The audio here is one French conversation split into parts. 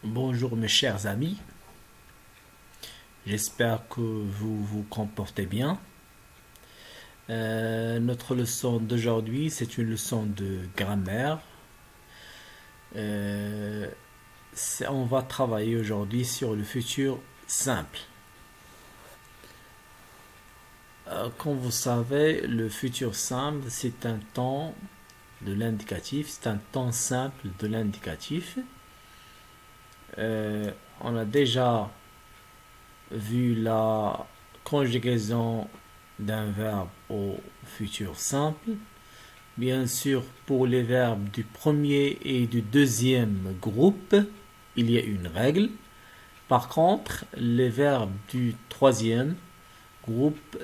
Bonjour mes chers amis, j'espère que vous vous comportez bien. Notre leçon d'aujourd'hui, c'est une leçon de grammaire. Euh, on va travailler aujourd'hui sur le futur simple. Comme vous savez, le futur simple, c'est un temps de l'indicatif, c'est un temps simple de l'indicatif. On a déjà vu la conjugaison d'un verbe au futur simple. Bien sûr, pour les verbes du premier et du deuxième groupe, il y a une règle. Par contre, les verbes du troisième groupe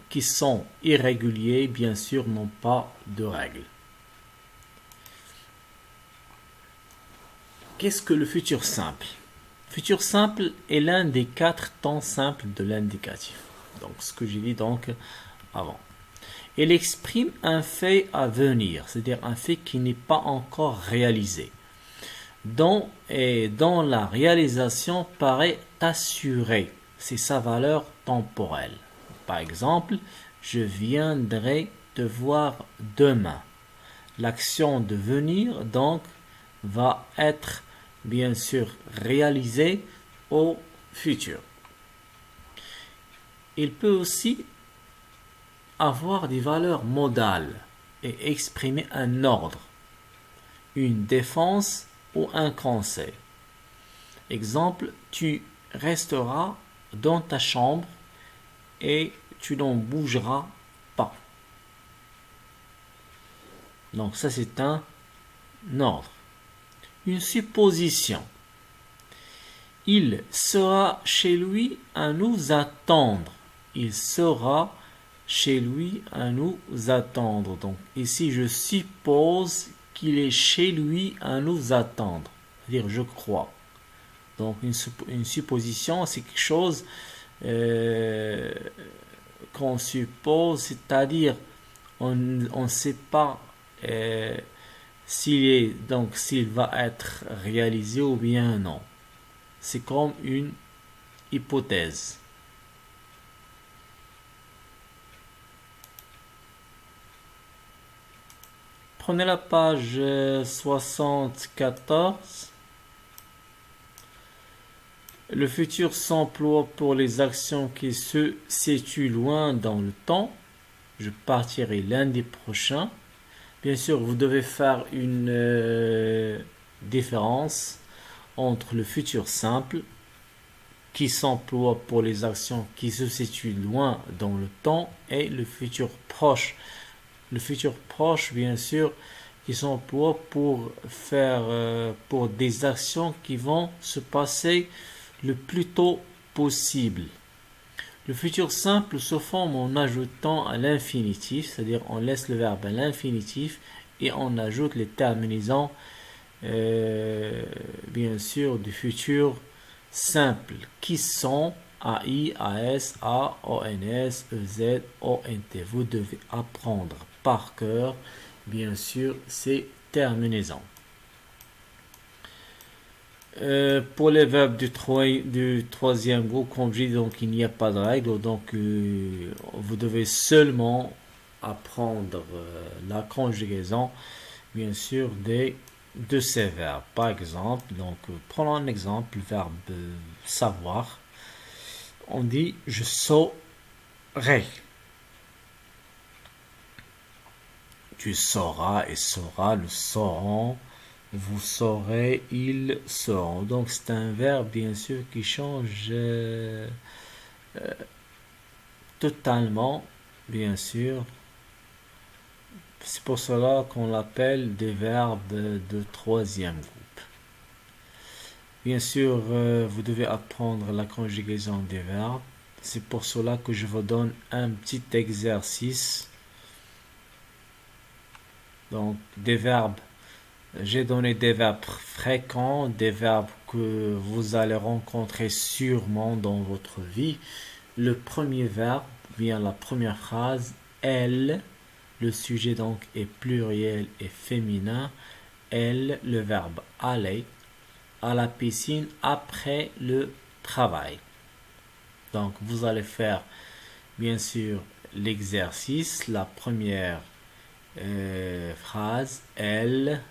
qui sont irréguliers, bien sûr, n'ont pas de règle. Qu'est-ce que le futur simple? Futur simple est l'un des 4 temps simples de l'indicatif. Donc, ce que j'ai dit donc avant. Il exprime un fait à venir, c'est-à-dire un fait qui n'est pas encore réalisé, dont la réalisation paraît assurée. C'est sa valeur temporelle. Par exemple, je viendrai te voir demain. L'action de venir, donc, va être bien sûr réalisée au futur. Il peut aussi avoir des valeurs modales et exprimer un ordre, une défense ou un conseil. Exemple, tu resteras dans ta chambre et tu n'en bougeras pas. Donc ça c'est un ordre. Une supposition. Il sera chez lui à nous attendre. Il sera chez lui à nous attendre. Donc ici je suppose qu'il est chez lui à nous attendre. C'est-à-dire je crois. Donc une supposition c'est quelque chose qu'on suppose, c'est-à-dire on ne sait pas s'il va être réalisé ou bien non. C'est comme une hypothèse. Prenez la page 74. Le futur s'emploie pour les actions qui se situent loin dans le temps. Je partirai lundi prochain. Bien sûr, vous devez faire une différence entre le futur simple qui s'emploie pour les actions qui se situent loin dans le temps et le futur proche. Le futur proche, bien sûr, qui s'emploie pour pour des actions qui vont se passer le plus tôt possible. Le futur simple se forme en ajoutant à l'infinitif, c'est-à-dire on laisse le verbe à l'infinitif et on ajoute les terminaisons, bien sûr, du futur simple qui sont AI, AS, A, ONS, EZ, ONT. Vous devez apprendre par cœur, bien sûr, ces terminaisons. Pour les verbes du troisième groupe, comme je dis, donc il n'y a pas de règle, donc vous devez seulement apprendre la conjugaison, bien sûr, de ces verbes. Par exemple, donc prenons un exemple, le verbe savoir. On dit je saurai. Tu sauras et sauras, le sauront. Vous saurez, ils sauront. Donc c'est un verbe bien sûr qui change totalement, bien sûr. C'est pour cela qu'on l'appelle des verbes de troisième groupe. Bien sûr, vous devez apprendre la conjugaison des verbes. C'est pour cela que je vous donne un petit exercice. Donc des verbes. J'ai donné des verbes fréquents, des verbes que vous allez rencontrer sûrement dans votre vie. Le premier verbe vient la première phrase, elle. Le sujet donc est pluriel et féminin. Elle, le verbe aller. à la piscine après le travail. Donc, vous allez faire, bien sûr, l'exercice. La première phrase, elle,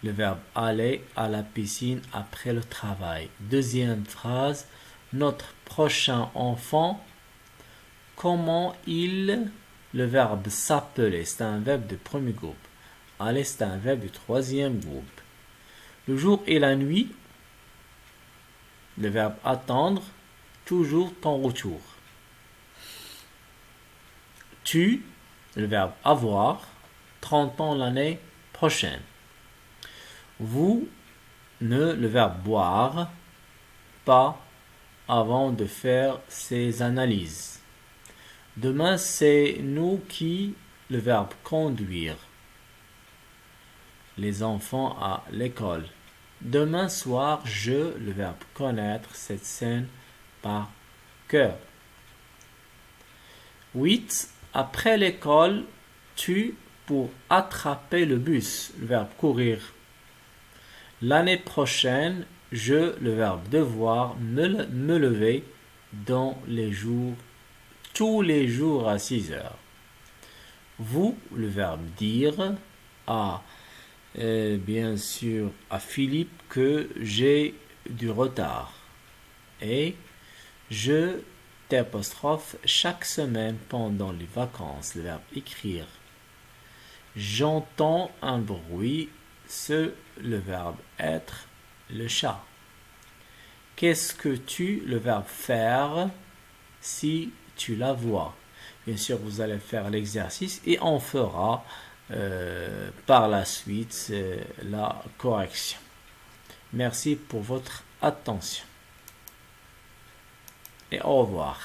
le verbe aller à la piscine après le travail. Deuxième phrase, notre prochain enfant, comment il, le verbe s'appeler, c'est un verbe de premier groupe. Aller, c'est un verbe du troisième groupe. Le jour et la nuit, le verbe attendre, toujours ton retour. Tu, le verbe avoir, 30 ans l'année prochaine. Vous, le verbe boire, pas avant de faire ces analyses. Demain, c'est nous qui, le verbe conduire. Les enfants à l'école. Demain soir, je, le verbe connaître cette scène par cœur. 8. Après l'école, tu pour attraper le bus, le verbe courir. L'année prochaine, je, le verbe devoir, me lever dans les jours, tous les jours à 6 heures. Vous, le verbe dire, à bien sûr à Philippe que j'ai du retard. Et je t'apostrophe chaque semaine pendant les vacances, le verbe écrire. J'entends un bruit, le verbe être, le chat. Qu'est-ce que tu, le verbe faire, si tu la vois? Bien sûr, vous allez faire l'exercice et on fera par la suite la correction. Merci pour votre attention et au revoir.